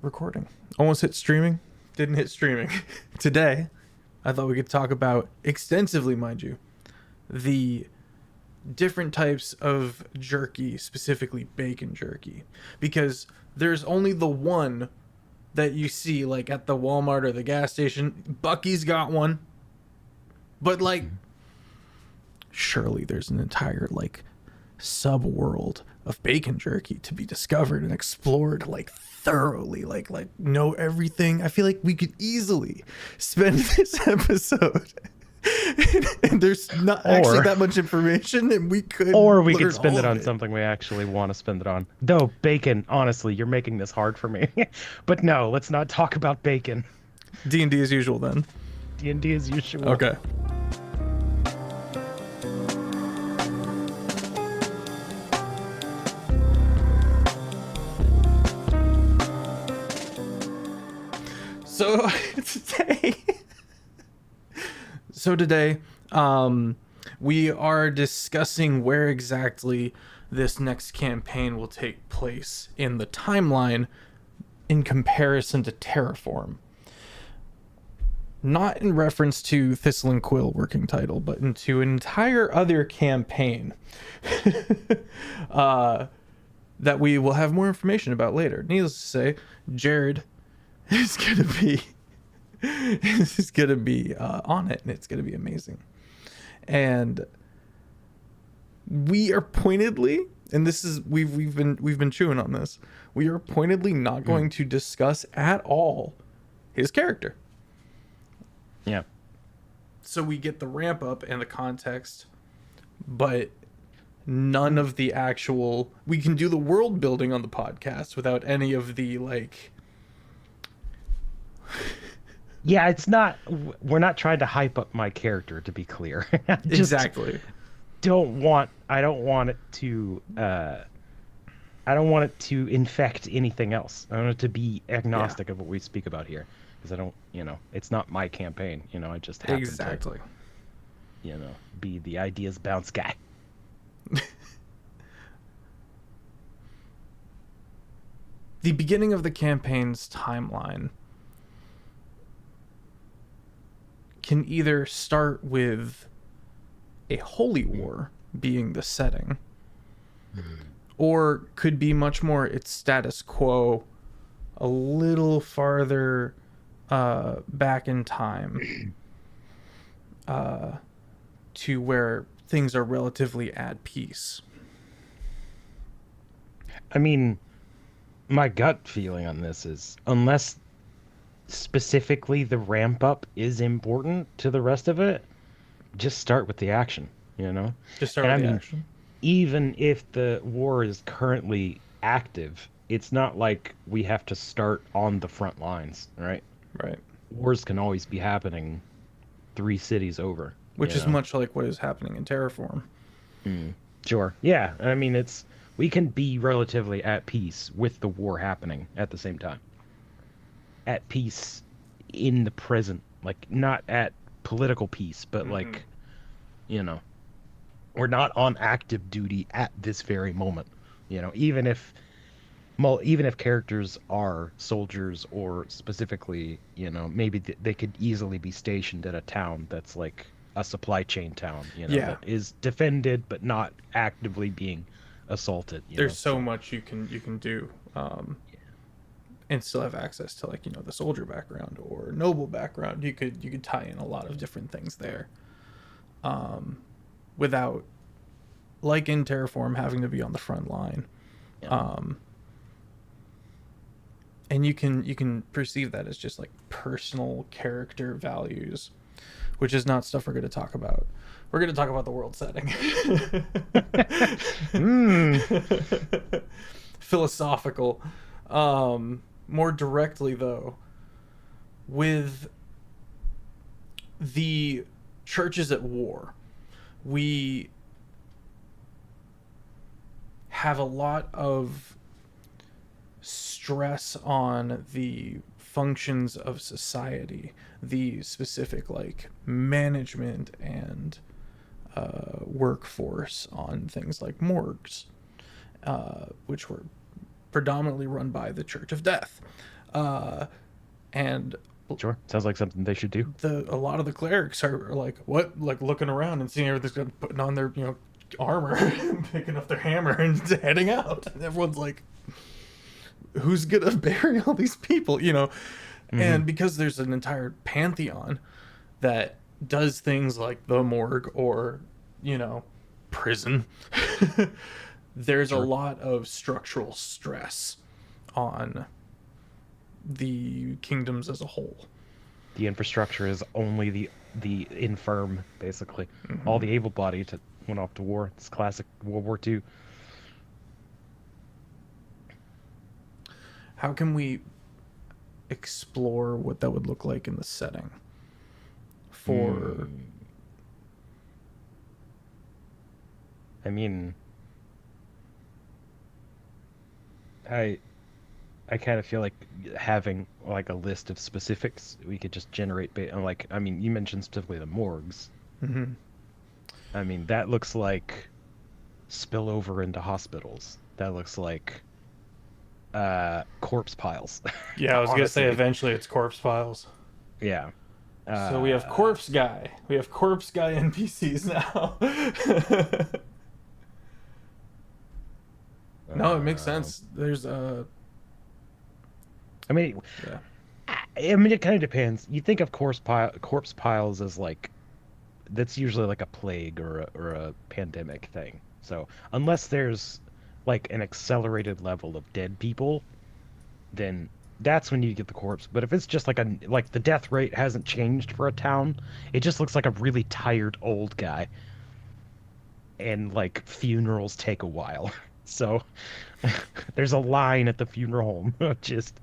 Recording. Almost hit streaming. Didn't hit streaming. Today, I thought we could talk about extensively, mind you, the different types of jerky, specifically bacon jerky. Because there's only the one that you see like at the Walmart or the gas station. Bucky's got one. But like, surely there's an entire like sub-world of bacon jerky to be discovered and explored like thoroughly, like know everything. I feel like we could easily spend this episode and there's not actually that much information, and we could spend it on something we actually want to spend it on. Though bacon, honestly, you're making this hard for me. But no, let's not talk about bacon. D&D as usual then. D&D as usual. Okay. So today, we are discussing where exactly this next campaign will take place in the timeline in comparison to Terraform. Not in reference to Thistle and Quill working title, but into an entire other campaign that we will have more information about later. Needless to say, Jared is gonna be on it, and it's gonna be amazing. And we are pointedly, and this is we've been chewing on this. We are pointedly not going to discuss at all his character. Yeah. So we get the ramp up and the context, but none of the actual. We can do the world building on the podcast without any of the like. Yeah, it's not. We're not trying to hype up my character, to be clear. Exactly. I don't want it to. I don't want it to infect anything else. I want it to be agnostic of what we speak about here, because I don't. It's not my campaign. I just happen to, be the ideas bounce guy. The beginning of the campaign's timeline can either start with a holy war being the setting, or could be much more its status quo, a little farther back in time, to where things are relatively at peace. I mean, my gut feeling on this is, unless specifically the ramp up is important to the rest of it, just start with the action. Just start with the action. Even if the war is currently active, it's not like we have to start on the front lines, right? Wars can always be happening 3 cities over, which is much like what is happening in Terraform. Sure. Yeah, I mean, we can be relatively at peace with the war happening at the same time. At peace in the present, like not at political peace, but like, we're not on active duty at this very moment. Even if characters are soldiers, or specifically, maybe they could easily be stationed at a town that's like a supply chain town, that is defended but not actively being assaulted. There's so much you can do. And still have access to the soldier background or noble background. You could tie in a lot of different things there, without, like in Terraform, having to be on the front line. And you can perceive that as just like personal character values, which is not stuff we're going to talk about. We're going to talk about the world setting. Philosophical. More directly, though, with the churches at war, we have a lot of stress on the functions of society, the specific management and workforce on things like morgues, which were predominantly run by the Church of Death. And Sure. Sounds like something they should do. a lot of the clerics are like, what, like looking around and seeing everything's putting on their armor, picking up their hammer and heading out, and everyone's like, who's gonna bury all these people, And because there's an entire pantheon that does things like the morgue or prison, there's a lot of structural stress on the kingdoms as a whole. The infrastructure is only the infirm, basically. All the able-bodied went off to war. It's classic World War II. How can we explore what that would look like in the setting for I mean, I kind of feel like having like a list of specifics we could just generate like, I mean, you mentioned specifically the morgues. I mean, that looks like spillover into hospitals. That looks like corpse piles. Yeah, I was gonna say Honestly. eventually it's corpse piles. Yeah. So we have corpse guy. We have corpse guy NPCs now. No, it makes sense. There's I mean, yeah. I mean, it kind of depends. You think of corpse piles as like, that's usually like a plague or a pandemic thing. So unless there's like an accelerated level of dead people, then that's when you get the corpse. But if it's just like the death rate hasn't changed for a town, it just looks like a really tired old guy. And like funerals take a while. So there's a line at the funeral home. Just,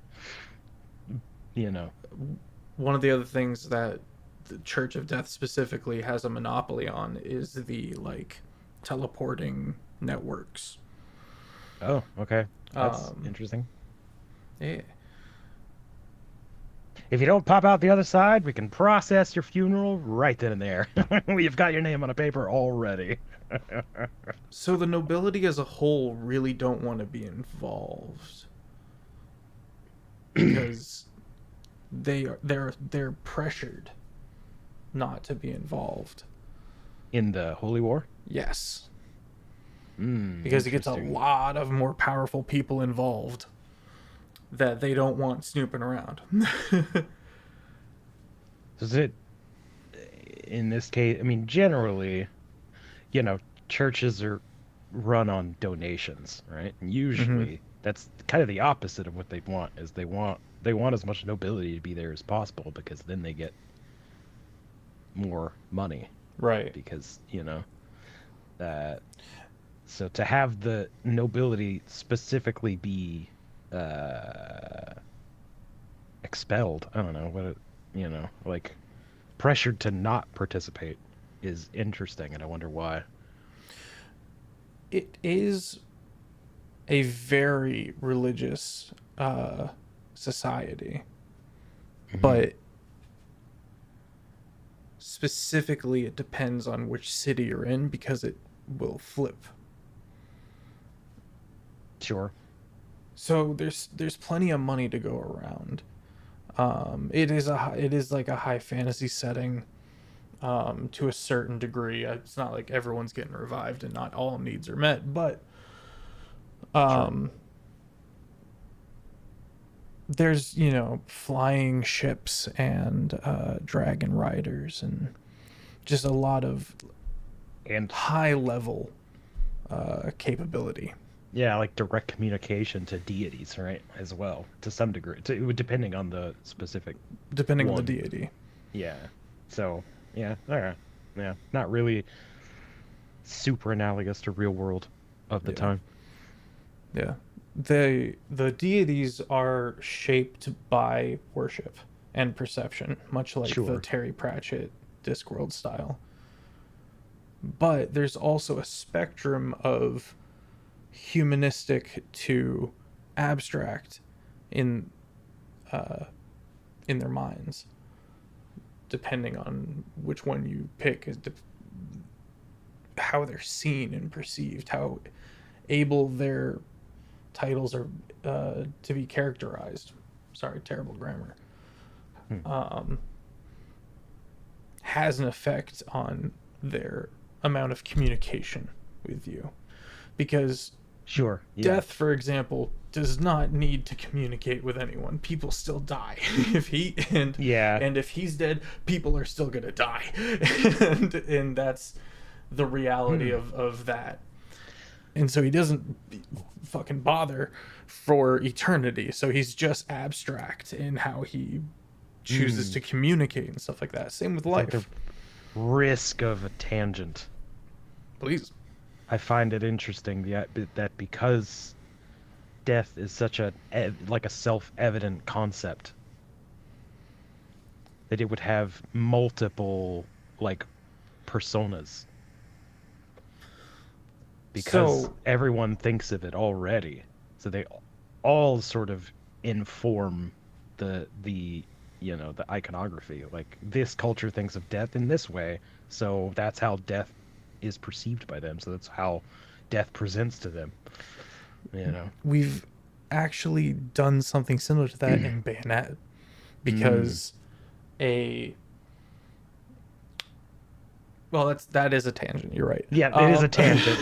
One of the other things that the Church of Death specifically has a monopoly on is the like teleporting networks. Oh, okay. That's interesting. Yeah. If you don't pop out the other side, we can process your funeral right then and there. We've got your name on a paper already. So the nobility as a whole really don't want to be involved because they're pressured not to be involved. In the Holy War? Yes. Because it gets a Interesting. lot of more powerful people involved that they don't want snooping around. Does it, in this case, I mean, generally, churches are run on donations, right? And usually that's kind of the opposite of what they want, is they want as much nobility to be there as possible, because then they get more money. Right. Because, so to have the nobility specifically be expelled, I don't know what like pressured to not participate is interesting, and I wonder why. It is a very religious society, but specifically it depends on which city you're in because it will flip. Sure. So there's plenty of money to go around. It is like a high fantasy setting, to a certain degree. It's not like everyone's getting revived and not all needs are met, but there's flying ships and dragon riders and just a lot of And high level capability. yeah, like direct communication to deities, right? As well, to some degree, depending on the specific. Depending on One. the deity. Yeah. So yeah, all right. Yeah, not really super analogous to real world of the time. Yeah. The deities are shaped by worship and perception, much like the Sure. Terry Pratchett Discworld style. But there's also a spectrum of humanistic to abstract in their minds, depending on which one you pick, is how they're seen and perceived, how able they're titles are to be characterized. Sorry, terrible grammar. Has an effect on their amount of communication with you, because Sure. Yeah. Death, for example, does not need to communicate with anyone. People still die. if he's dead, people are still gonna die, and that's the reality of that. And so he doesn't fucking bother for eternity. So he's just abstract in how he chooses to communicate and stuff like that. Same with life. Like the risk of a tangent. Please. I find it interesting that because death is such a self-evident concept, that it would have multiple like personas. Because So everyone thinks of it already, so they all sort of inform the iconography. Like, this culture thinks of death in this way, so that's how death is perceived by them. So that's how death presents to them. we've actually done something similar to that in Bayonet, because that is a tangent. You're right. Yeah, it is a tangent.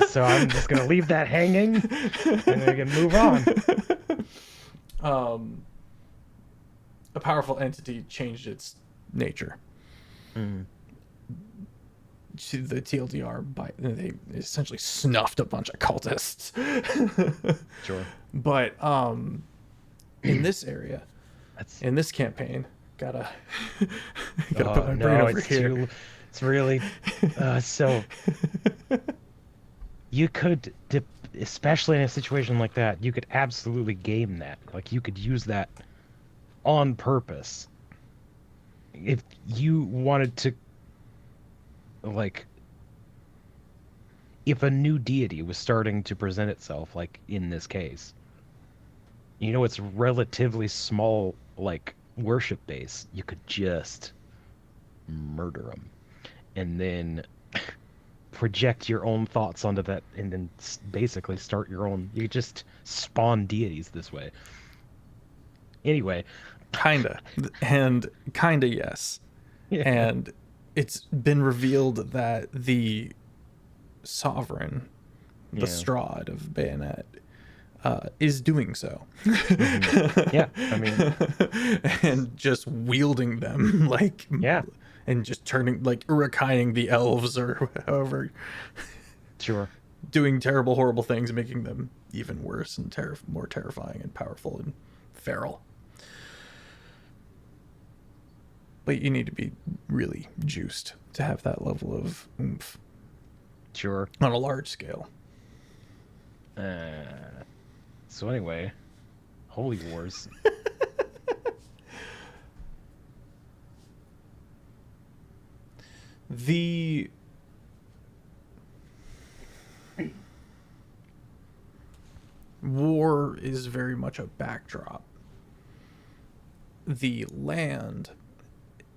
So I'm just gonna leave that hanging, and we can move on. A powerful entity changed its nature. To the TLDR, they essentially snuffed a bunch of cultists. Sure. But in this area, in this campaign, gotta put my brain over here. It's really so. You could, especially in a situation like that, you could absolutely game that. Like, you could use that on purpose if you wanted to. Like, if a new deity was starting to present itself, like in this case, it's relatively small, like, worship base, you could just murder them and then project your own thoughts onto that, and then basically start your own. You just spawn deities this way. Anyway. Kinda. Yes. Yeah. And it's been revealed that the sovereign, the Strahd of Bayonet, is doing so. Yeah, I mean, and just wielding them, like, and just turning, like, Uruk-haiing the elves or however. Sure. Doing terrible, horrible things, making them even worse and more terrifying and powerful and feral. But you need to be really juiced to have that level of oomph. Sure. On a large scale. So anyway, Holy Wars. The war is very much a backdrop. The land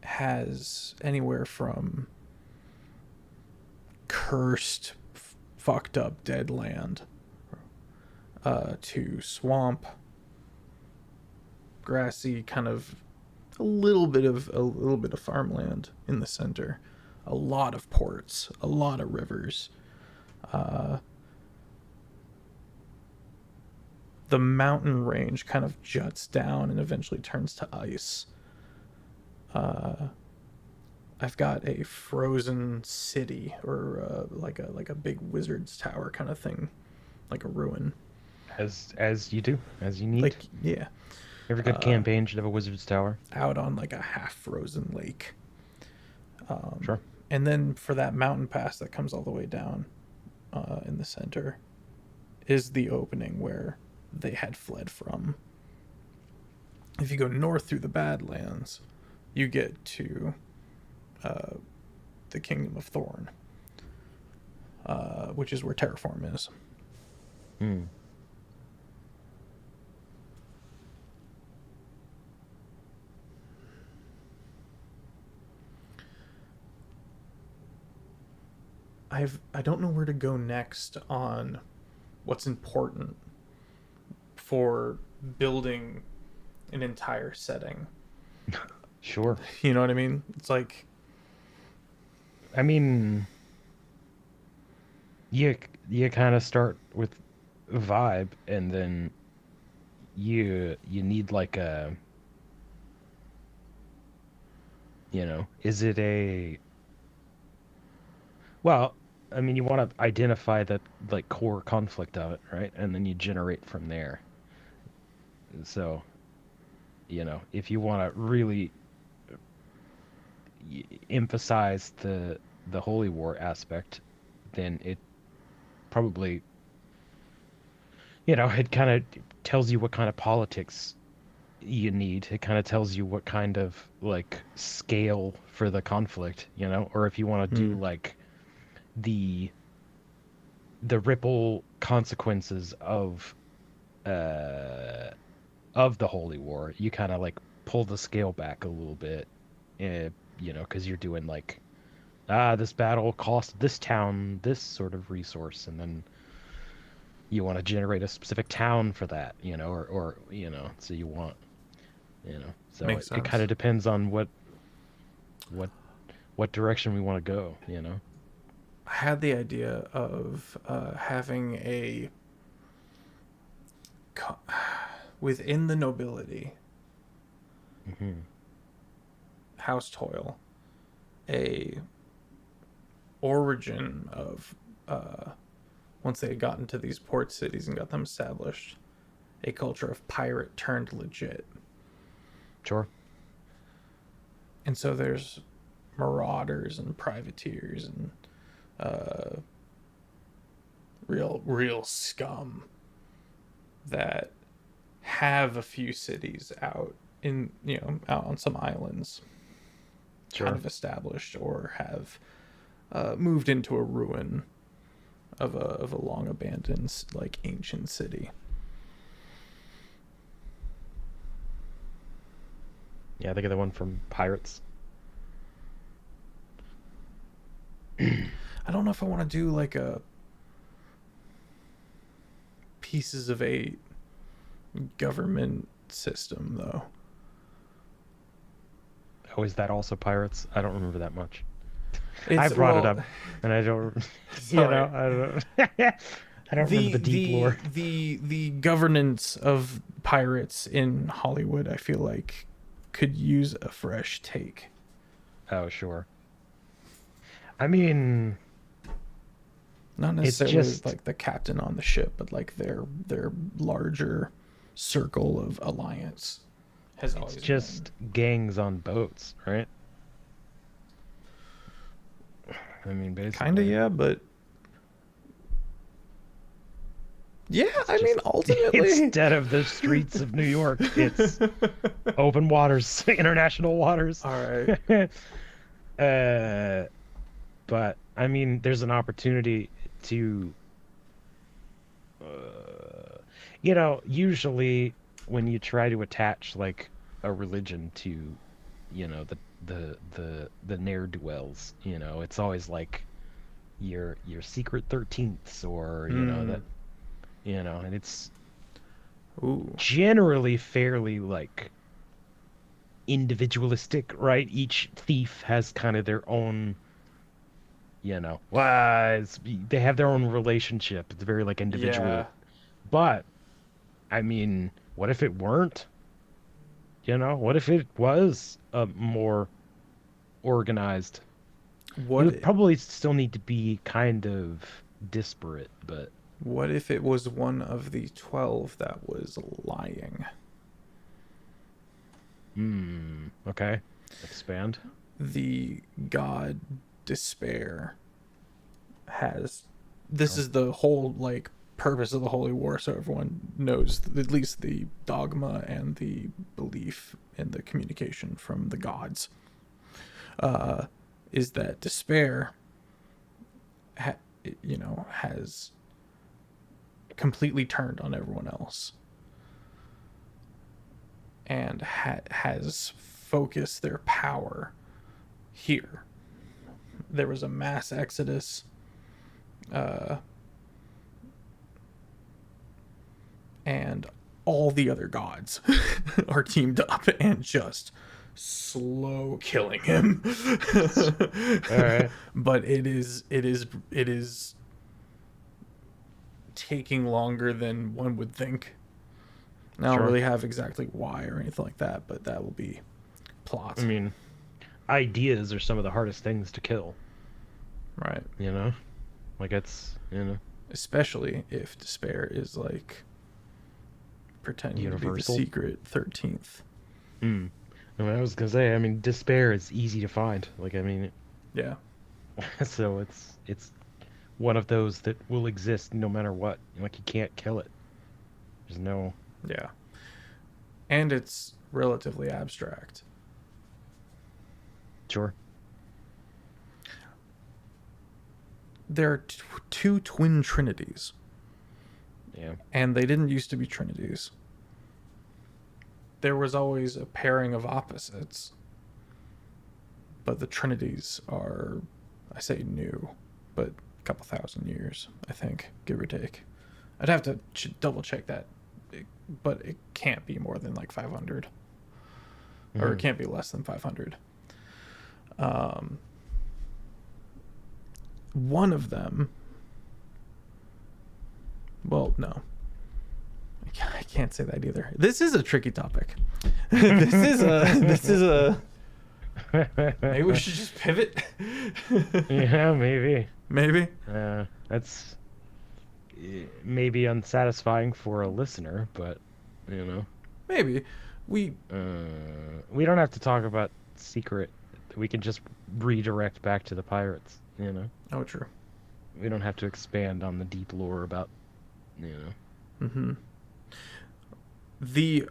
has anywhere from cursed, fucked up dead land to swamp, grassy, kind of a little bit of farmland in the center, a lot of ports, a lot of rivers. The mountain range kind of juts down and eventually turns to ice. I've got a frozen city, or like a big wizard's tower kind of thing, like a ruin. As you do, as you need. Like, yeah. Every good campaign should have a wizard's tower. Out on like a half-frozen lake. Sure. And then for that mountain pass that comes all the way down in the center is the opening where they had fled from. If you go north through the Badlands, you get to the Kingdom of Thorn, which is where Terraform is. I don't know where to go next on what's important for building an entire setting. Sure. You know what I mean? It's like, I mean, you you kind of start with vibe, and then you need like a, is it a, well, I mean, you want to identify that like core conflict of it, right? And then you generate from there. So, if you want to really emphasize the holy war aspect, then it probably, it kind of tells you what kind of politics you need. It kind of tells you what kind of like scale for the conflict, or if you want to do like the ripple consequences of the holy war, you kind of like pull the scale back a little bit, because you're doing like, this battle cost this town this sort of resource, and then you want to generate a specific town for that, or so you want, so makes it sense. kind of depends on what direction we want to go, I had the idea of having a within the nobility, House Toil, a origin of once they had gotten to these port cities and got them established, a culture of pirate turned legit. Sure. And so there's marauders and privateers and real scum that have a few cities out in out on some islands, Sure. kind of established, or have moved into a ruin of a long abandoned like ancient city. Yeah, I think of the one from Pirates. I don't know if I want to do like a pieces of eight government system though. Oh, is that also Pirates? I don't remember that much. It's, I brought it up, and I don't, sorry. I don't, I don't remember the deep lore. The governance of pirates in Hollywood, I feel like, could use a fresh take. Oh, sure. I mean, Not it's necessarily just like the captain on the ship, but like their larger circle of alliance has always it's just gangs on boats, right? I mean, basically. kind of, yeah, but yeah, I mean, ultimately Instead of the streets of New York, it's open waters, international waters. all right. But I mean, there's an opportunity to, usually when you try to attach like a religion to, the ne'er-do-wells, it's always like your secret 13ths, or that, and it's Ooh. generally fairly like individualistic, right? Each thief has kind of their own, they have their own relationship. It's very like individual. Yeah. But I mean, what if it weren't? What if it was more organized? It would probably still need to be kind of disparate, but What if it was one of the 12 that was lying? Okay. Expand. The god Despair has... This is the whole, like, purpose of the Holy War, so everyone knows at least the dogma and the belief in the communication from the gods. Is that Despair, has completely turned on everyone else and has focused their power here. There was a mass exodus, and all the other gods are teamed up and just slow killing him. All right. But it is taking longer than one would think. I don't Sure. really have exactly why or anything like that, but that will be plot. I mean, ideas are some of the hardest things to kill, Right. you know? Like, it's, you know, Especially if despair is like pretending to be the universal. secret 13th. Hmm. I mean, I was gonna say, I mean, despair is easy to find. Like, I mean, Yeah. so it's one of those that will exist no matter what. Like, you can't kill it. There's no. Yeah. And it's relatively abstract. Sure. There are two twin trinities, Yeah. and they didn't used to be trinities. There was always a pairing of opposites, but the trinities are, I say new, but a couple thousand years, I think, give or take. I'd have to double check that, but it can't be more than like 500, or it Mhm. can't be less than 500. One of them, well, no, I can't say that either. This is a tricky topic. This is a maybe we should just pivot. Yeah, maybe. Maybe. That's maybe unsatisfying for a listener, but you know, Maybe we we don't have to talk about secret. We can just redirect back to the pirates. You know, oh, true. we don't have to expand on the deep lore about, you know. Mm-hmm. The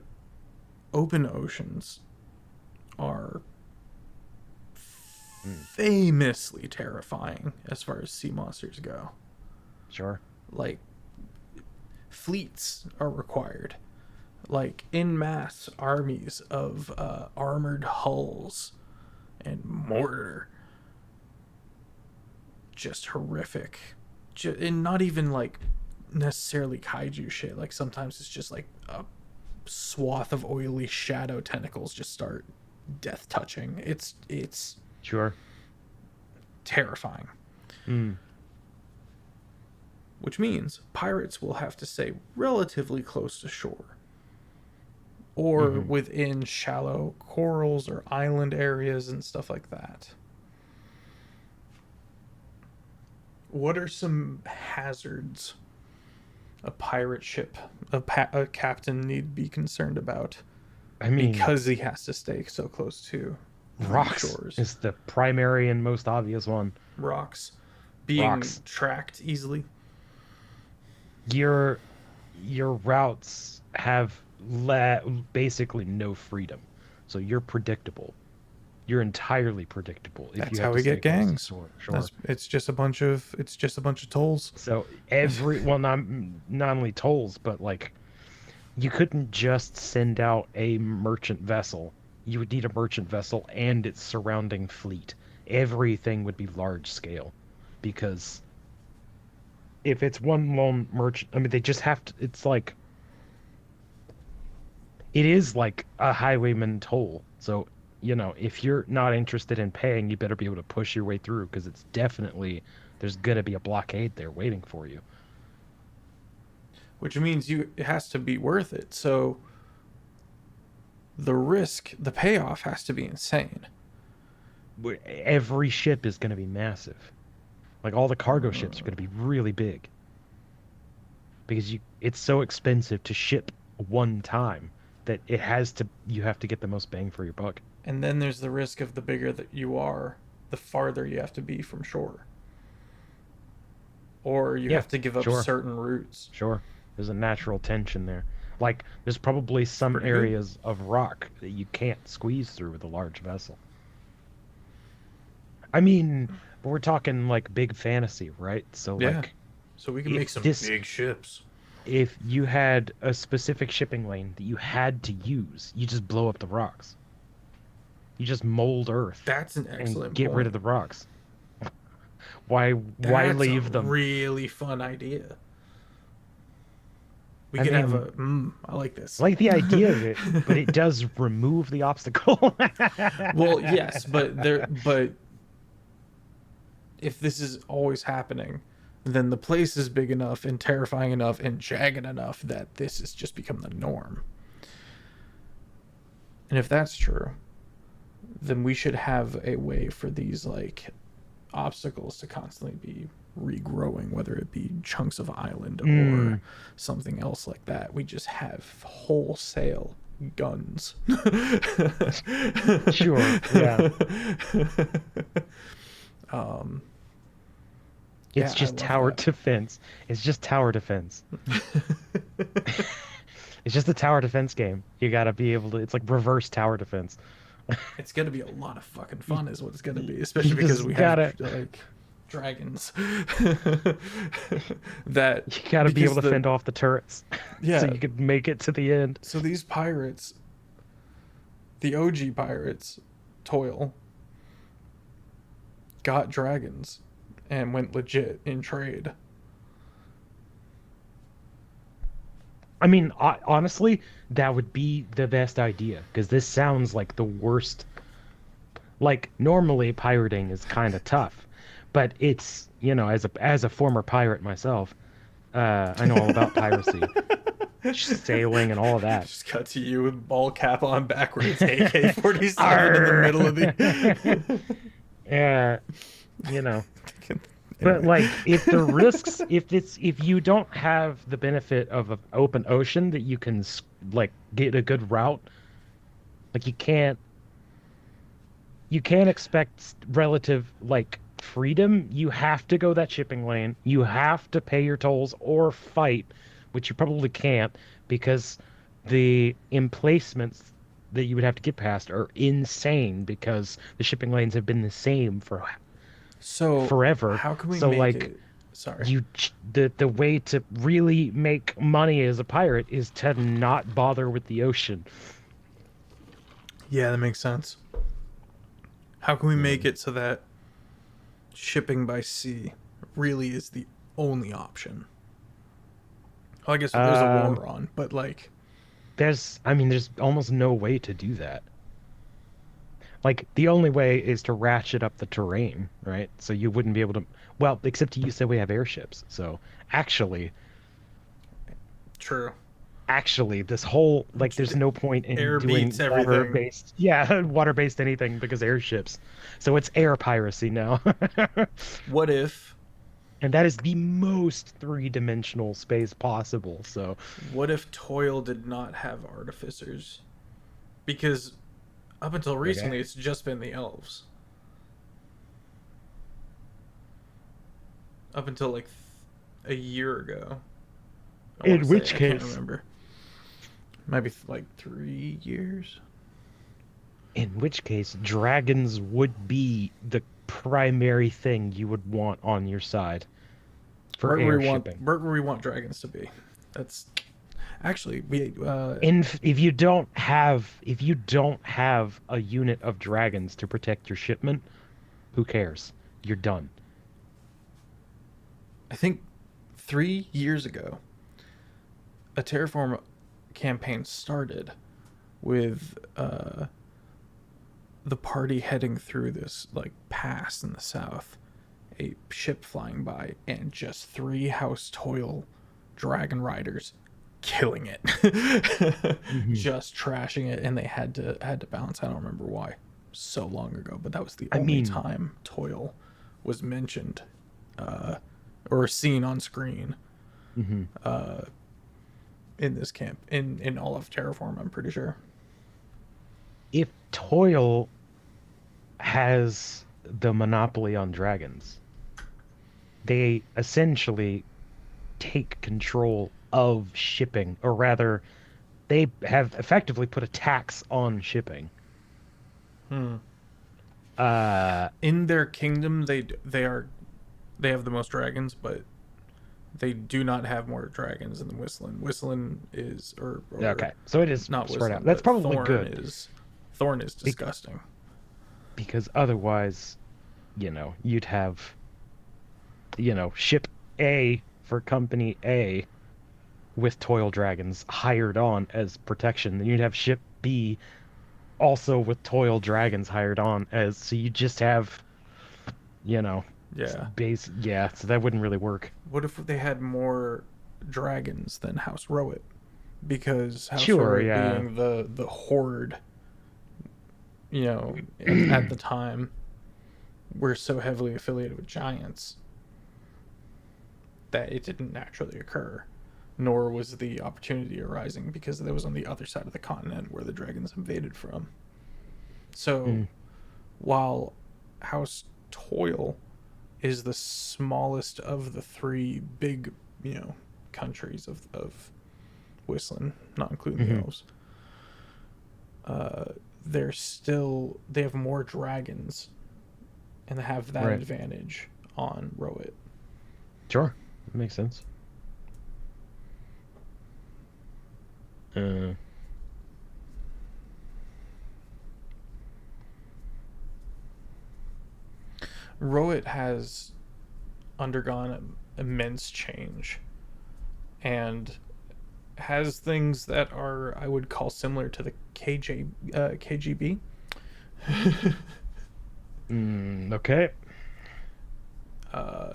open oceans are famously terrifying as far as sea monsters go. Sure. Like, fleets are required, like in mass armies of armored hulls and mortar. Just horrific. And not even like necessarily kaiju shit. Like, sometimes it's just like a swath of oily shadow tentacles just start death touching. It's Sure. terrifying. Mm. Which means pirates will have to stay relatively close to shore, or within shallow corals or island areas and stuff like that. What are some hazards a pirate ship, a captain need be concerned about I mean, because he has to stay so close to rocks shores? is the primary and most obvious one. Rocks. Being Rocks. tracked easily. Your routes have basically no freedom, so you're predictable. You're entirely predictable. If That's you how have we to stay get close to gangs. shore. It's just a bunch of tolls. So well, not only tolls, but like, you couldn't just send out a merchant vessel. You would need a merchant vessel and its surrounding fleet. Everything would be large scale, because if it's one lone merchant, I mean, they just have to. It's like, it is like a highwayman toll. So, you know, if you're not interested in paying, you better be able to push your way through, because it's definitely, there's gonna be a blockade there waiting for you. Which means it has to be worth it. So the payoff has to be insane. Every ship is gonna be massive. Like, all the cargo ships are gonna be really big, because it's so expensive to ship one time that you have to get the most bang for your buck. And then there's the risk of the bigger that you are, the farther you have to be from shore. Or you have to give up sure. certain routes. Sure. There's a natural tension there. Like, there's probably some pretty good. areas of rock that you can't squeeze through with a large vessel. I mean, we're talking like big fantasy, right? So Yeah. like, So we can if make some this- big ships. if you had a specific shipping lane that you had to use, you just blow up the rocks. You just mold Earth That's an excellent and get point. rid of the rocks. Why That's leave a them? really fun idea. We I could have mean, a. I like this. I like the idea of it, but it does remove the obstacle. Well, yes, but if this is always happening, then the place is big enough and terrifying enough and jagged enough that this has just become the norm. And if that's true, then we should have a way for these like obstacles to constantly be regrowing, whether it be chunks of island or something else like that. We just have wholesale guns. Sure, yeah. um It's yeah, I just love tower that. defense. It's just tower defense. It's just a tower defense game. You gotta be able to. It's like reverse tower defense. It's gonna be a lot of fucking You, fun, is what it's gonna be, you especially because just we have gotta. like dragons. That You gotta be able because to the fend off the turrets, so yeah, you could make it to the end. so these pirates, the OG pirates, Toil, got dragons and went legit in trade. I mean, honestly, that would be the best idea because this sounds like the worst. Like normally, pirating is kind of tough, but it's as a former pirate myself, I know all about piracy, sailing, and all of that. Just cut to you with ball cap on backwards, AK-47 in the Arr! middle of the. Yeah, you know. But like, if the risks, if you don't have the benefit of an open ocean that you can like get a good route, like you can't expect relative like freedom. You have to go that shipping lane. You have to pay your tolls or fight, which you probably can't because the emplacements that you would have to get past are insane because the shipping lanes have been the same for So forever. how can we So make like it? Sorry. the way to really make money as a pirate is to not bother with the ocean. Yeah, that makes sense. How can we make it so that shipping by sea really is the only option? Well, I guess there's a Um, war on, but like, there's almost no way to do that. Like the only way is to ratchet up the terrain, right? So you wouldn't be able to. Well, except you said we have airships. So actually, true. this whole like there's no point in Air doing beats everything. water-based, yeah, water-based anything because airships. So it's air piracy now. What if? And that is the most three-dimensional space possible. So What if Toil did not have artificers? Because up until recently, okay. it's just been the elves. Up until like a year ago. I want In to which say, I can't case, remember. Might be like 3 years. dragons would be the primary thing you would want on your side for air shipping. Where we want dragons to be. That's actually we. And if you don't have a unit of dragons to protect your shipment, who cares? You're done. I think 3 years ago, a terraform campaign started with the party heading through this like pass in the south, a ship flying by, and just 3 House Toil dragon riders killing it. Mhm. Just trashing it, and they had to bounce. I don't remember why, so long ago, but that was the I only mean, time Toil was mentioned or seen on screen mhm. in this camp, in all of Terraform, I'm pretty sure. If Toil has the monopoly on dragons, they essentially take control of shipping, or rather, they have effectively put a tax on shipping. Hmm. Uh, In their kingdom, they have the most dragons, but they do not have more dragons than Whistling. Whistling is or okay, so it is not spread out. Whistling, That's but probably good Thorn is disgusting. because otherwise, you'd have, ship A for company A with Toil Dragons hired on as protection. Then you'd have ship B also with Toil Dragons hired on as, so you just have, you know, Yeah. base. Yeah, so that wouldn't really work. What if they had more dragons than House Rowett? Because House Sure, Rowett yeah. being the horde, at the time, were so heavily affiliated with giants that it didn't naturally occur, nor was the opportunity arising because that was on the other side of the continent where the dragons invaded from. So Mm, while House Toil is the smallest of the three big, countries of Whistling, not including the hmm. elves, uh, they have more dragons and they have that Right. advantage on Rowett. Sure. That makes sense. Uh, Rowett has undergone immense change and has things that are, I would call, similar to the KGB. okay. uh,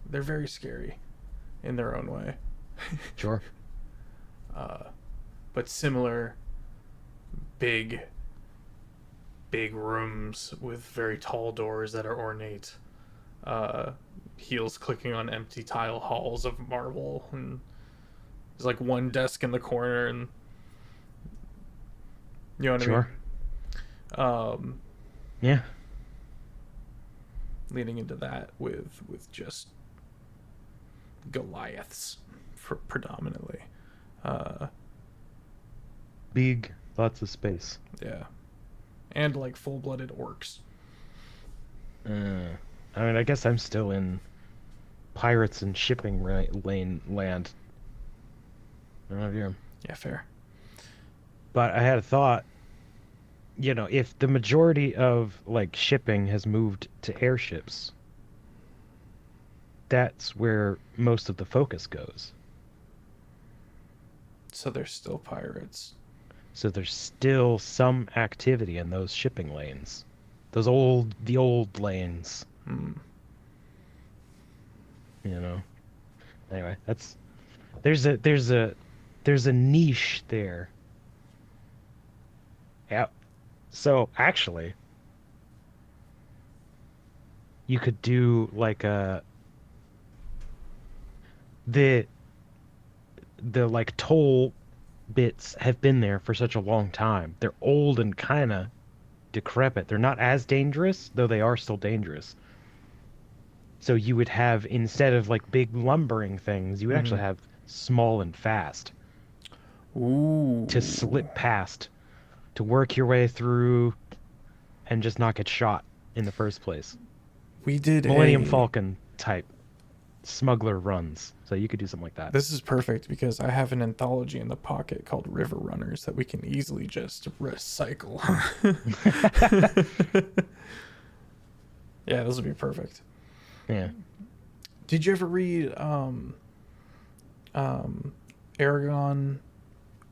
they're very scary in their own way, Sure. but similar, big, big rooms with very tall doors that are ornate. Uh, Heels clicking on empty tile halls of marble, and there's like one desk in the corner, and you know what I mean. Sure. Um, Yeah. Leading into that with just Goliaths, predominantly. Uh, Big, lots of space. yeah, and like full-blooded orcs. Uh, I mean, I guess I'm still in pirates and shipping lane land. I don't know if you're. Yeah, fair. But I had a thought, if the majority of like shipping has moved to airships, that's where most of the focus goes. So they're still pirates. So there's still some activity in those shipping lanes. The old lanes, Hmm. you know. Anyway, there's a niche there. Yeah. So actually, you could do like the the like toll bits have been there for such a long time. They're old and kind of decrepit. They're not as dangerous, though they are still dangerous. So you would have, instead of like big lumbering things, you would Mm-hmm. actually have small and fast Ooh. to slip past, to work your way through and just not get shot in the first place. We did Millennium a. Falcon type smuggler runs. So you could do something like that. This is perfect because I have an anthology in the pocket called River Runners that we can easily just recycle. Yeah, this would be perfect. Yeah. Did you ever read Aragon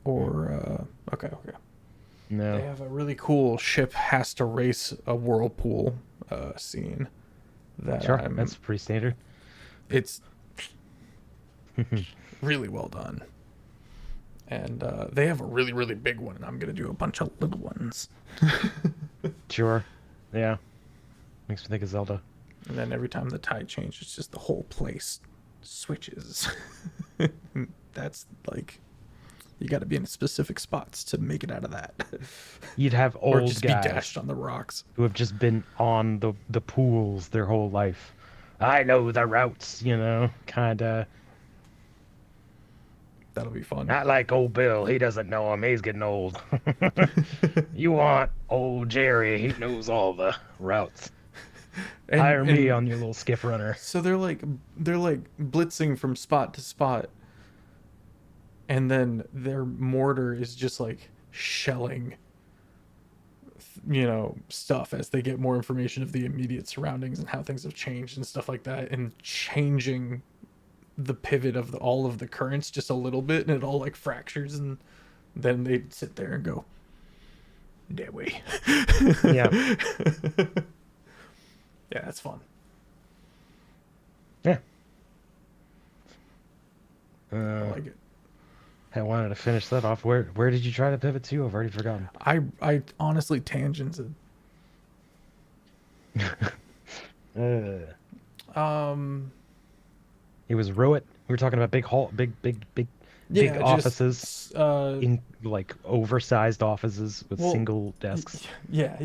or okay. They No. have a really cool ship has to race a whirlpool scene that Sure. That's pretty standard. it's really well done. And they have a really, really big one, and I'm going to do a bunch of little ones. Sure. Yeah. Makes me think of Zelda. And then every time the tide changes, just the whole place switches. That's like, you got to be in specific spots to make it out of that. You'd have Or old just be guys dashed on the rocks. who have just been on the pools their whole life. I know the routes, kinda. That'll be fun. Not like old Bill. He doesn't know him. He's getting old. You want old Jerry. He knows all the routes. Hire me on your little skiff runner. So they're like blitzing from spot to spot, and then their mortar is just like shelling stuff as they get more information of the immediate surroundings and how things have changed and stuff like that, and changing the pivot of all of the currents just a little bit, and it all like fractures, and then they'd sit there and go that way. Yeah. Yeah, that's fun. Yeah. I like it. I wanted to finish that off. Where did you try to pivot to? I've already forgotten. I honestly tangented. It was Rowett. We were talking about big Yeah, offices, just in like oversized offices with well, single desks. yeah,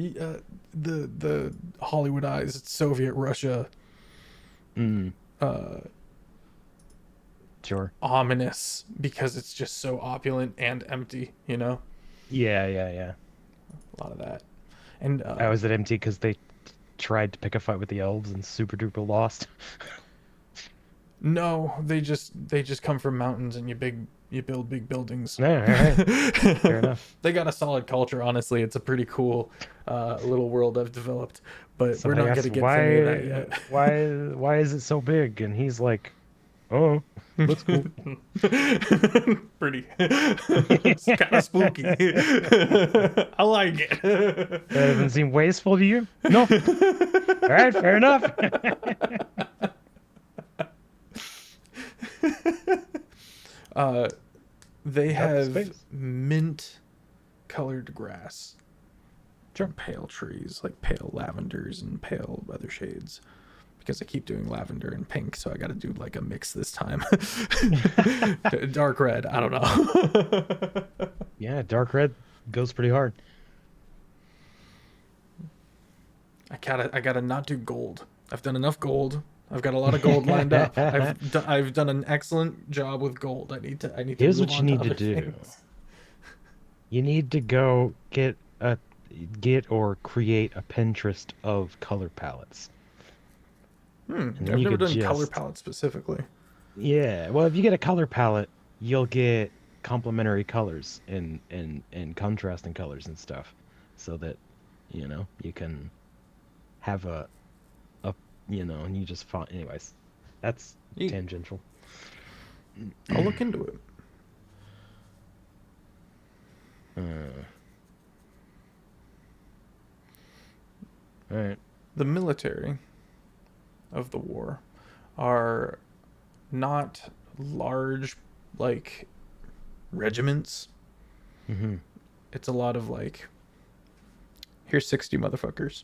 the Hollywoodized Soviet Russia, Mm, uh, sure. ominous because it's just so opulent and empty. You know, Yeah. a lot of that. And I was at empty because they tried to pick a fight with the elves and super duper lost. no, they just come from mountains, and you build big buildings. Yeah, all right. Fair enough. They got a solid culture. Honestly, it's a pretty cool little world I've developed. But So we're I not asked, going to get to any of that yet. why is it so big? And he's like, oh, looks cool. Pretty. It's kind of spooky. I like it. That doesn't seem wasteful to you? No. All right, fair enough. They Got the have space. mint colored grass. Sure. Pale trees, like pale lavenders and pale other shades. Because I keep doing lavender and pink, so I got to do like a mix this time. Dark red, I don't know. Yeah, dark red goes pretty hard. I gotta not do gold. I've done enough gold. I've got a lot of gold lined up. I've done an excellent job with gold. I need to Here's move what you on need to other do. things. You need to go get or create a Pinterest of color palettes. I've then you never could done color just- palette specifically. Yeah, well, if you get a color palette, you'll get complementary colors and contrasting colors and stuff, so that you can have a and you just find. Anyways, that's Ye- tangential. I'll look into it. All right. The military of the war are not large, like, regiments. Mm-hmm. It's a lot of like, here's 60 motherfuckers.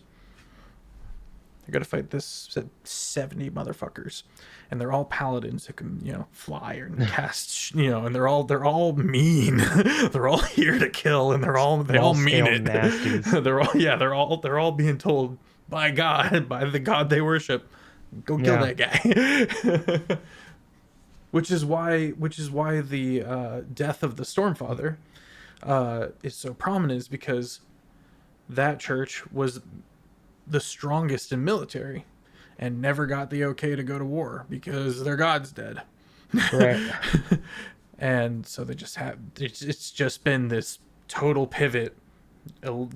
They're gonna fight this 70 motherfuckers, and they're all paladins who can fly and cast and they're all mean. They're all here to kill, and they all mean Small-scale it. nasties. They're all being told by God, by the God they worship, go kill Yeah. that guy. Which is why the death of the Stormfather is so prominent, is because that church was the strongest in military and never got the okay to go to war because their god's dead. Right. And so they just have it's just been this total pivot,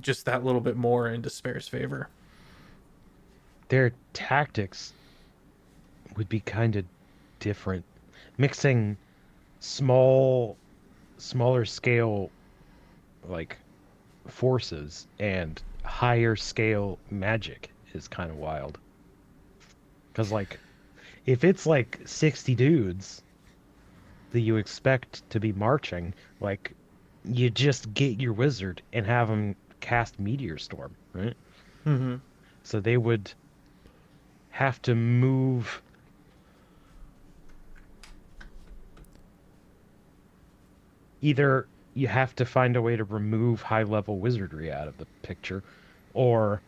just that little bit more in Despair's favor. Their tactics would be kind of different, mixing smaller scale like forces and higher scale magic is kind of wild. Because like if it's like 60 dudes that you expect to be marching, like you just get your wizard and have them cast Meteor Storm, right? Mm-hmm. So they would have to move either you have to find a way to remove high level wizardry out of the picture, or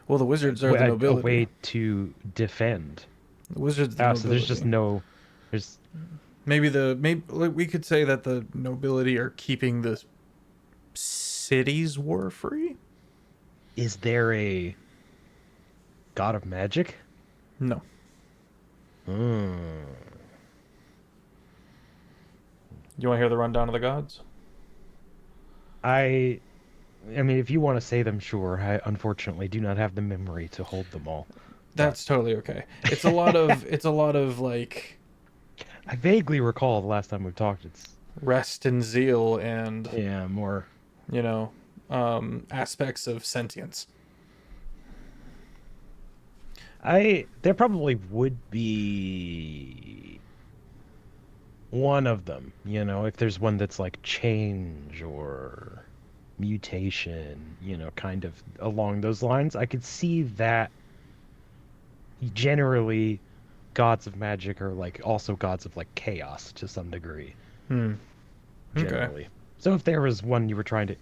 Well, the wizards are the a nobility. way to defend. The wizards are the So there's just nobility. there's Maybe we could say that the nobility are keeping the cities war free. is there a god of magic? No. Hmm. You want to hear the rundown of the gods? I mean, if you want to say them, sure. I unfortunately do not have the memory to hold them all. That's totally okay. It's a lot of like I vaguely recall the last time we've talked. It's rest and zeal and, yeah, more. you know, aspects of sentience. There probably would be one of them, if there's one that's like change or mutation, kind of along those lines. I could see that generally gods of magic are like also gods of like chaos to some degree, Hmm. Okay. generally. So if there was one you were trying to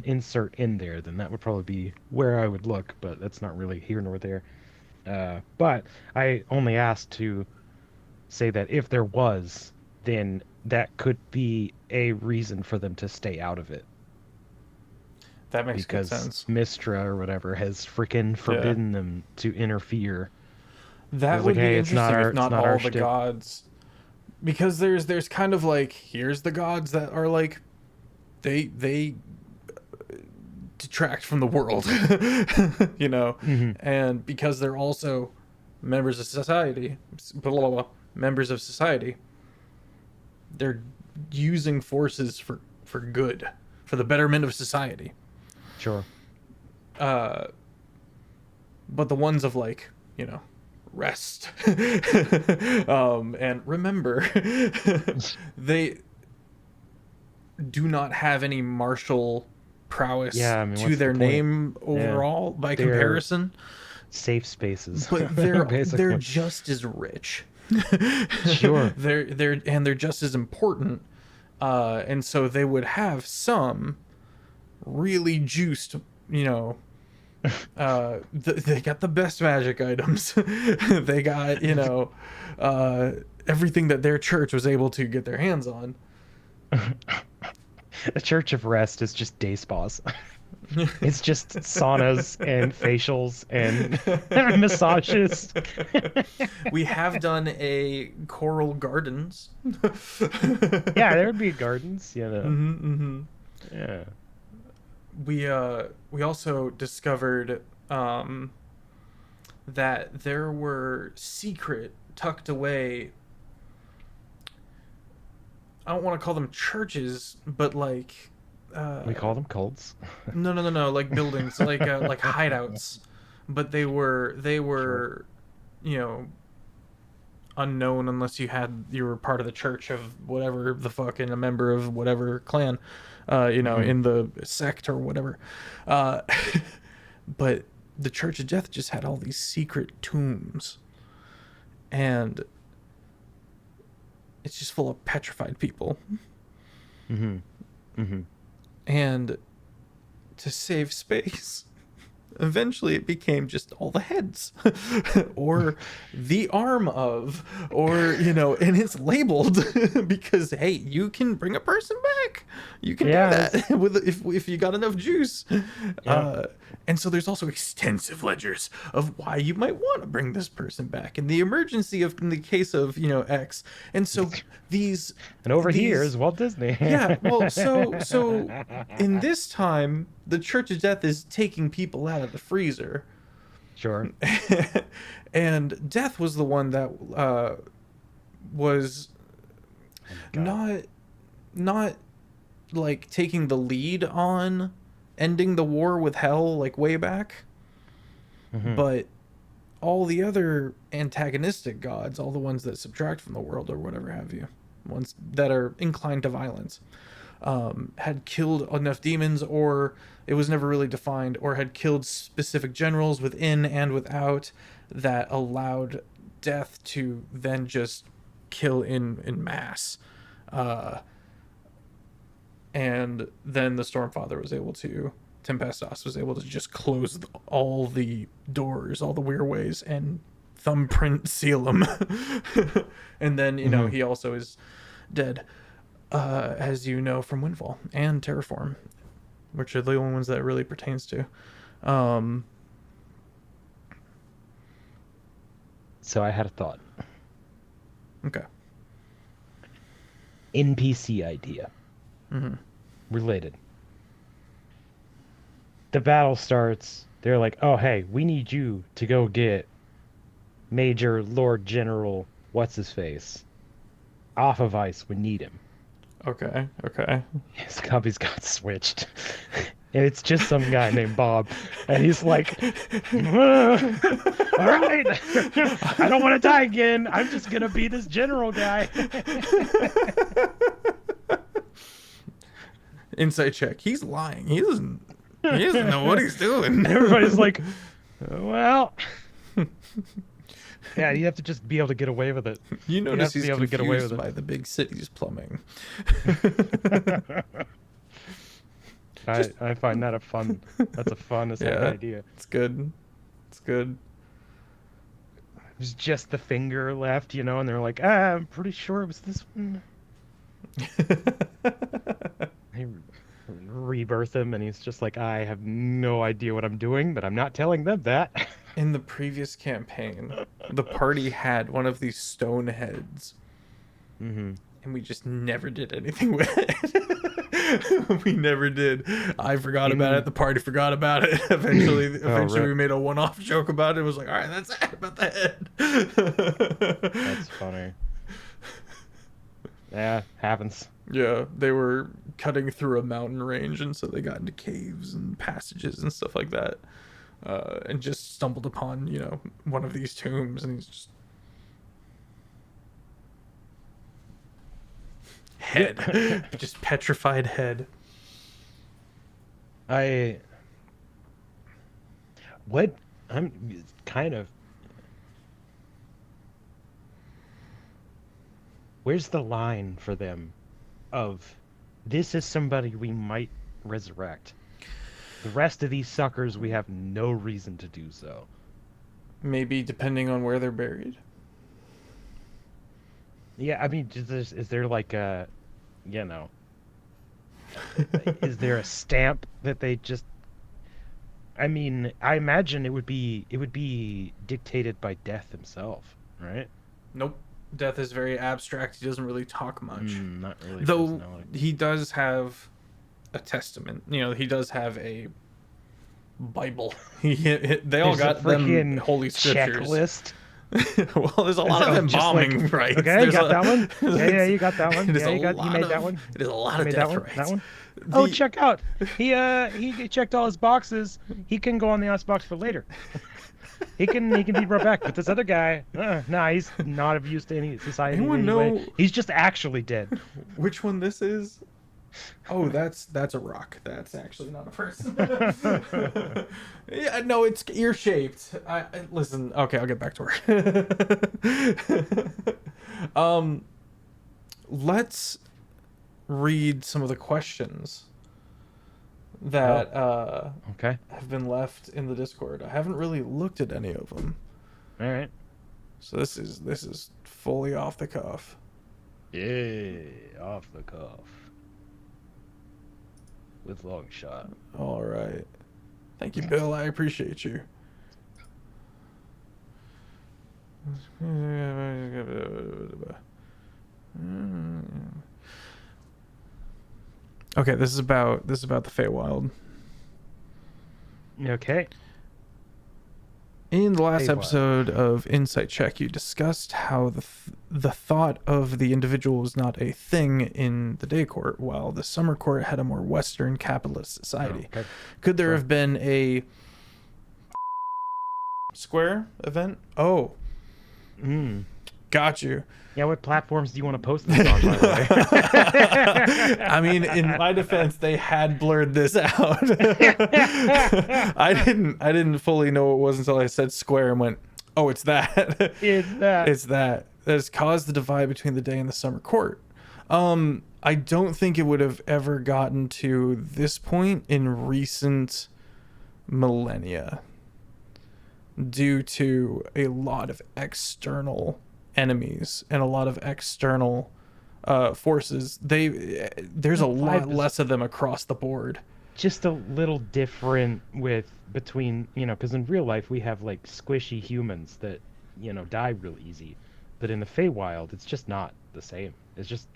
insert in there, then that would probably be where I would look, but that's not really here nor there. But I only asked to say that if there was, then that could be a reason for them to stay out of it. That makes good Because sense. Mistra or whatever has freaking Yeah. forbidden them to interfere. It That was like, would be hey, interesting if it's not not all our the shtick. gods, because there's kind of like, here's the gods that are like, they detract from the world, you know, Hmm. and because they're also members of society, blah, blah, blah, members of society, they're using forces for good, for the betterment of society. Sure. Uh, but the ones of like, you know, rest, and remember, they do not have any martial prowess Yeah, I mean, to what's the their point? name Yeah. overall by They're comparison, safe spaces, but they're basically. just as rich. Sure. They're just as important, and so they would have some really juiced, you know, they got the best magic items. They got, you know, everything that their church was able to get their hands on. The Church of Rest is just day spas. It's just saunas and facials and massages. We have done a coral gardens. Yeah, there would be gardens. Mm-hmm. Yeah. We also discovered that there were secret tucked away, I don't want to call them churches, but like We call them cults. no, like buildings, like hideouts, but they Sure. were, you know, unknown unless you were part of the church of whatever the fuck and a member of whatever clan, you know, Hmm. in the sect or whatever. Uh, but the Church of Death just had all these secret tombs, and it's just full of petrified people. Hmm. Hmm. And to save space, eventually it became just all the heads or the arm of, or, you know, and it's labeled because, hey, you can bring a person back, you can do Yeah, that with, if you got enough juice. yeah. And so there's also extensive ledgers of why you might want to bring this person back in the emergency of, in the case of, you know, X. And so these And over here these is Walt Disney. yeah, well, so in this time, the Church of Death is taking people out of the freezer, Sure. and Death was the one that was Oh my God. not not like taking the lead on ending the war with Hell like way back, Hmm. but all the other antagonistic gods, all the ones that subtract from the world or whatever have you, ones that are inclined to violence, had killed enough demons, or it was never really defined, or had killed specific generals within and without that allowed Death to then just kill in mass. Uh, and then the Stormfather was able to, Tempestos was able to just close all the doors, all the weirways, and thumbprint seal them. And then, you know, Hmm. he also is dead, as you know from Windfall and Terraform, which are the only ones that it really pertains to. Um, So I had a thought. okay. NPC idea. Mm-hmm. Related. The battle starts. They're like, oh, hey, we need you to go get Major Lord General what's his face off of ice when need him. Okay. Okay. His copy's got switched. And it's just some guy named Bob. And he's like, all right, I don't want to die again. I'm just going to be this general guy. Insight check. He's lying. He doesn't know what he's doing. Everybody's like, well, yeah, you have to just be able to get away with it. You notice have to he's be able to get away confused with it. by the big city's plumbing. I find that that's a fun as heck idea. It's good. It's good. There's just the finger left, and they're like, I'm pretty sure it was this one. They rebirth him, and he's just like, I have no idea what I'm doing, but I'm not telling them that. In the previous campaign, the party had one of these stone heads. Mm-hmm. And we just never did anything with it. We never did. I forgot about it. The party forgot about it. Eventually, we made a one-off joke about it. It was like, all right, that's it about the head. That's funny. Yeah, happens. Yeah, they were cutting through a mountain range, and so they got into caves and passages and stuff like that, and just stumbled upon, one of these tombs, and he's just head, just petrified head. I'm kind of. Where's the line for them of this is somebody we might resurrect? The rest of these suckers, we have no reason to do so. Maybe depending on where they're buried. Yeah, I mean, is there like a, is there a stamp that they just? I mean, I imagine it would be dictated by Death himself, right? Nope. Death is very abstract. He doesn't really talk much. Not really. Though he does have a testament. He does have a Bible. They all got them holy scriptures. Checklist. Well, there's a lot of embalming rites. Okay, you got that one. Yeah, you got that one. Yeah, you made that one. It is a lot of death rites. That one. Oh, check out. He checked all his boxes. He can go on the Xbox for later. He can be brought back. But this other guy, he's not of use to any society. Anyone know? He's just actually dead. Which one this is? Oh, that's a rock. That's actually not a person. Yeah, no, it's ear shaped. Listen. Okay, I'll get back to work. Let's read some of the questions that have been left in the Discord. I haven't really looked at any of them. All right. So this is fully off the cuff. Yeah, off the cuff. With long shot. All right. Thank you, Bill. I appreciate you. Okay, this is about the Feywild. Okay. In the last episode of Insight Check, you discussed how the thought of the individual was not a thing in the day court, while the summer court had a more Western capitalist society. Okay. Could there have been a square event? Oh. Got you. Yeah, what platforms do you want to post this on, by the way? I mean, in my defense, they had blurred this out. I didn't fully know what it was until I said square and went, oh, it's that. It's that. It's that. That has caused the divide between the day and the summer court. I don't think it would have ever gotten to this point in recent millennia due to a lot of external enemies and a lot of external forces. There's a lot less of them across the board. Just a little different between because in real life we have like squishy humans that die real easy, but in the Feywild it's just not the same. It's just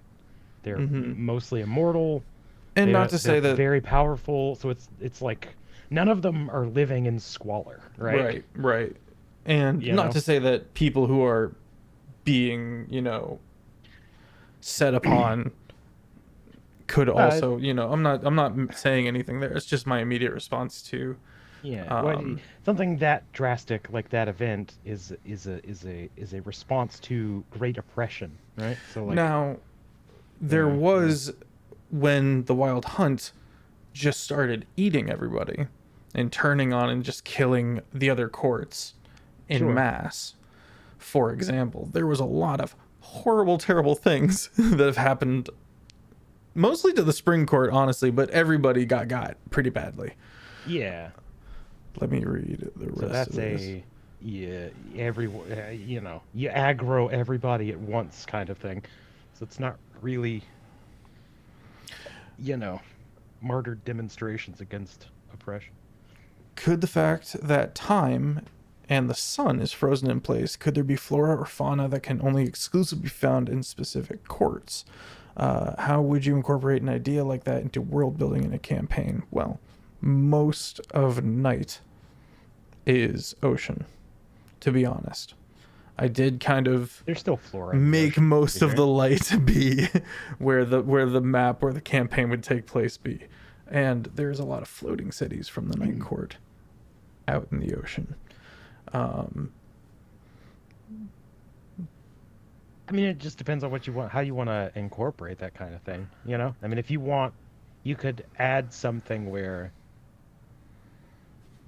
they're mostly immortal, and not to say that very powerful. So it's like none of them are living in squalor, right? Right. And You not know? to say that people who are being, set upon could Uh, also, I'm not saying anything there. It's just my immediate response to yeah. um Something that drastic like that event is a response to great oppression, right? So like, now there yeah, yeah. was when the Wild Hunt just started eating everybody and turning on and just killing the other courts in Sure. mass. For example, there was a lot of horrible, terrible things that have happened mostly to the Spring Court, honestly, but everybody got pretty badly. Yeah. Let me read the So rest of that's this. a yeah, you aggro everybody at once kind of thing. So it's not really, you know, martyred demonstrations against oppression. Could the fact that time and the sun is frozen in place, could there be flora or fauna that can only exclusively be found in specific courts? How would you incorporate an idea like that into world building in a campaign? Well, most of night is ocean, to be honest. I did kind of There's still flora in the make ocean, to most be of fair. the light be where the map where the campaign would take place be. And there's a lot of floating cities from the night court out in the ocean. Um, I mean, it just depends on what you want, how you want to incorporate that kind of thing, you know? I mean, if you want, you could add something where,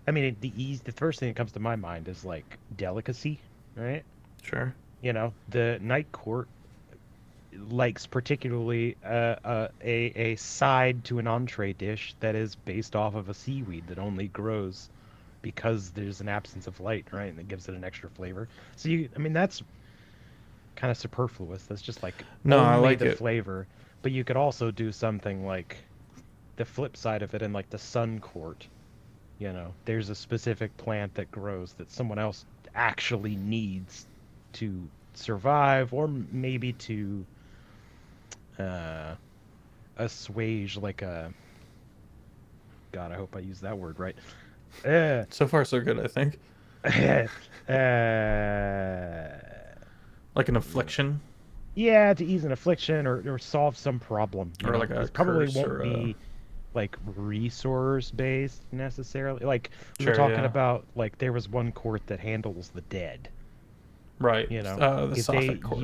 I mean, the first thing that comes to my mind is like delicacy, right? sure. The night court likes particularly a side to an entree dish that is based off of a seaweed that only grows because there's an absence of light, right? And it gives it an extra flavor. So I mean, that's kind of superfluous. That's just like No, I only like the it. flavor. But you could also do something like the flip side of it in like the sun court. There's a specific plant that grows that someone else actually needs to survive, or maybe to uh, assuage like a God. I hope I use that word right. Uh, So far, so good, I think. Like an you know, affliction yeah, to ease an affliction or solve some problem. or like a This probably curse won't or a. be like resource based necessarily. Like we were Sure, talking yeah. about, like there was one court that handles the dead. Right. The If they Sophic court.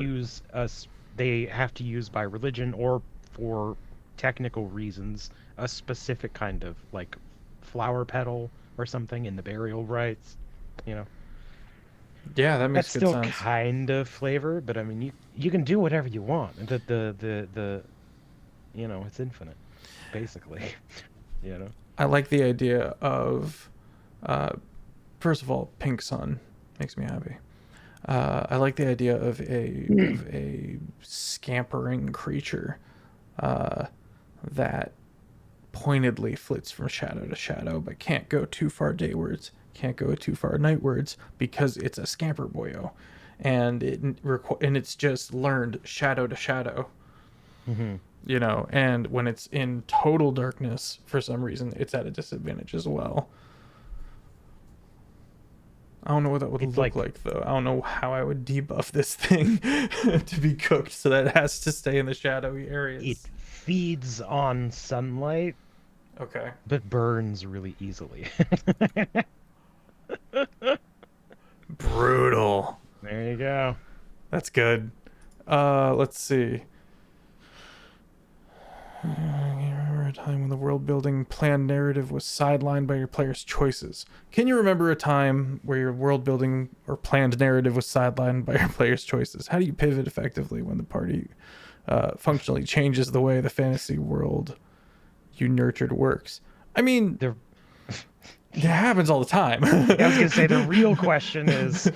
they have to use by religion or for technical reasons a specific kind of like flower petal or something in the burial rites. You know, Yeah, that that's makes good still sense. kind of flavor, but I mean, you can do whatever you want. It's infinite, basically. You know. I like the idea of, uh, first of all, pink sun makes me happy. I like the idea of a scampering creature uh, that pointedly flits from shadow to shadow, but can't go too far daywards, can't go too far nightwards because it's a scamper boyo, and it's just learned shadow to shadow. Hmm. And when it's in total darkness for some reason, it's at a disadvantage as well. I don't know what that would It's look like like though. I don't know how I would debuff this thing to be cooked so that it has to stay in the shadowy it areas. feeds on sunlight, Okay. but burns really easily. Brutal. There you go. That's good. Let's see. I remember a time when the world building plan narrative was sidelined by your player's choices. Can you remember a time where your world building or planned narrative was sidelined by your player's choices? How do you pivot effectively when the party functionally changes the way the fantasy world you nurtured works? I mean, The it happens all the time. I was gonna say the real question is,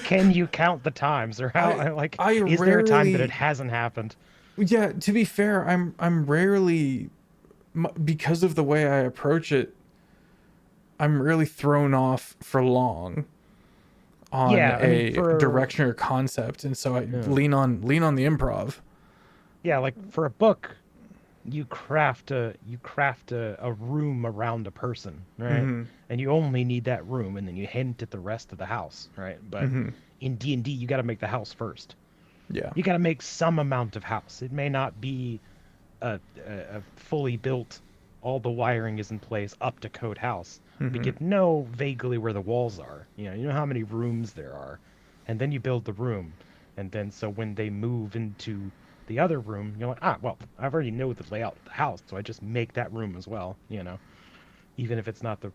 can you count the times, or how? I Like, I is there a time that it rarely. hasn't happened? Yeah, to be fair, I'm rarely, because of the way I approach it, I'm really thrown off for long on Yeah, I mean, a direction or concept, and so I yeah, lean on the improv. yeah, like for a book, you craft a room around a person, right? Mm-hmm. And you only need that room, and then you hint at the rest of the house, right? But Mm-hmm. in D&D, you got to make the house first. Yeah. You got to make some amount of house. It may not be a fully built, all the wiring is in place, up to code house. But Mm-hmm. you know vaguely where the walls are. You know how many rooms there are, and then you build the room, and then so when they move into the other room, you're like, well, I already know the layout of the house, so I just make that room as well. Even if it's not the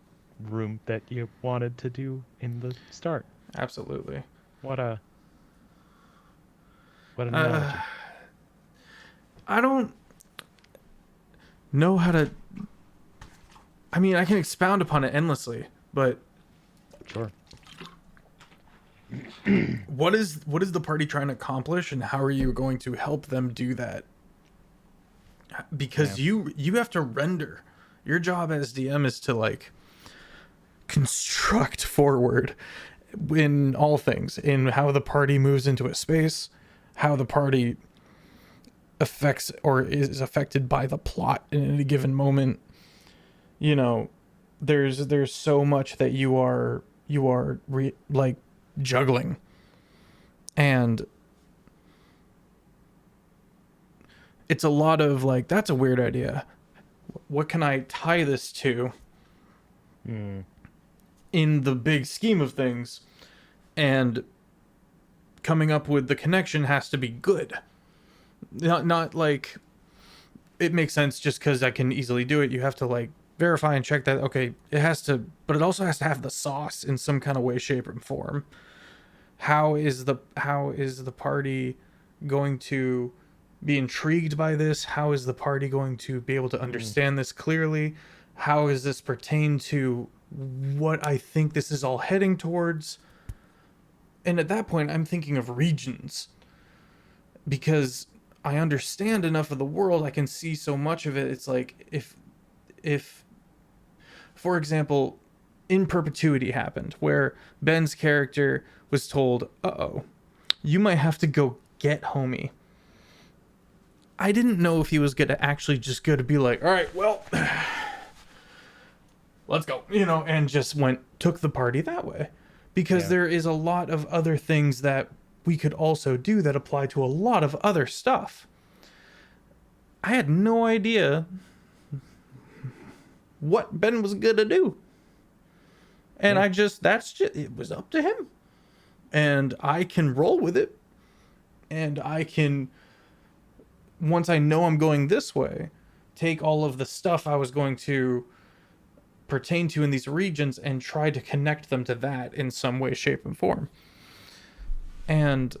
room that you wanted to do in the start. Absolutely. What a what an Uh, analogy. I don't know how to. I mean, I can expound upon it endlessly, but Sure. what is the party trying to accomplish, and how are you going to help them do that? Because Yeah. you have to render. Your job as DM is to like construct forward in all things, in how the party moves into a space, how the party affects or is affected by the plot in any given moment. You know, there's so much that you are like juggling, and it's a lot of like, that's a weird idea, what can I tie this to Hmm. in the big scheme of things, and coming up with the connection has to be good, not like it makes sense just because I can easily do it. You have to like verify and check that, okay, it has to, but it also has to have the sauce in some kind of way, shape, or form. How is the party going to be intrigued by this? How is the party going to be able to understand this clearly? How is this pertain to what I think this is all heading towards? And at that point, I'm thinking of regions, because I understand enough of the world. I can see so much of it. It's like, if for example, in perpetuity happened where Ben's character was told, "Uh-oh, you might have to go get homie." I didn't know if he was gonna actually just go to be like, "All right, well, let's go," and just took the party that way, because Yeah. there is a lot of other things that we could also do that apply to a lot of other stuff. I had no idea what Ben was gonna do. And Yeah. it was up to him. And I can roll with it. And I can, once I know I'm going this way, take all of the stuff I was going to pertain to in these regions and try to connect them to that in some way, shape, and form. And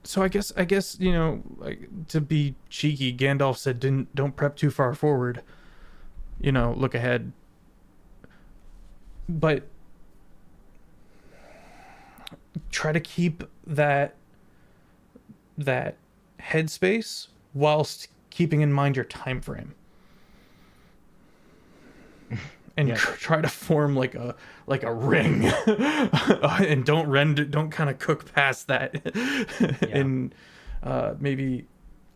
so I guess, like, to be cheeky, Gandalf said, don't prep too far forward. Look ahead. But try to keep that headspace whilst keeping in mind your time frame, and Yeah. try to form like a ring, and don't kind of cook past that. Yeah. And maybe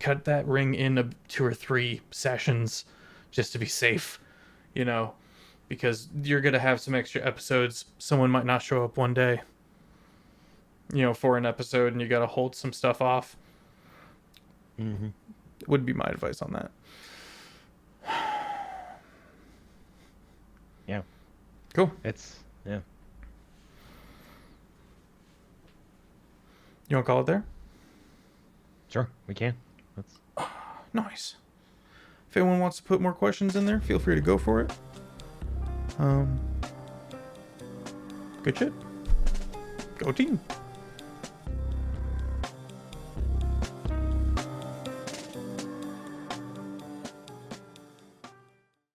cut that ring in 2 or 3 sessions just to be safe, because you're gonna have some extra episodes. Someone might not show up one day, for an episode, and you gotta hold some stuff off. Mm-hmm. Would be my advice on that. Yeah. Cool. Yeah. You want to call it there? Sure, we can. Let's. Nice. If anyone wants to put more questions in there, feel free to go for it. Good shit. Go team.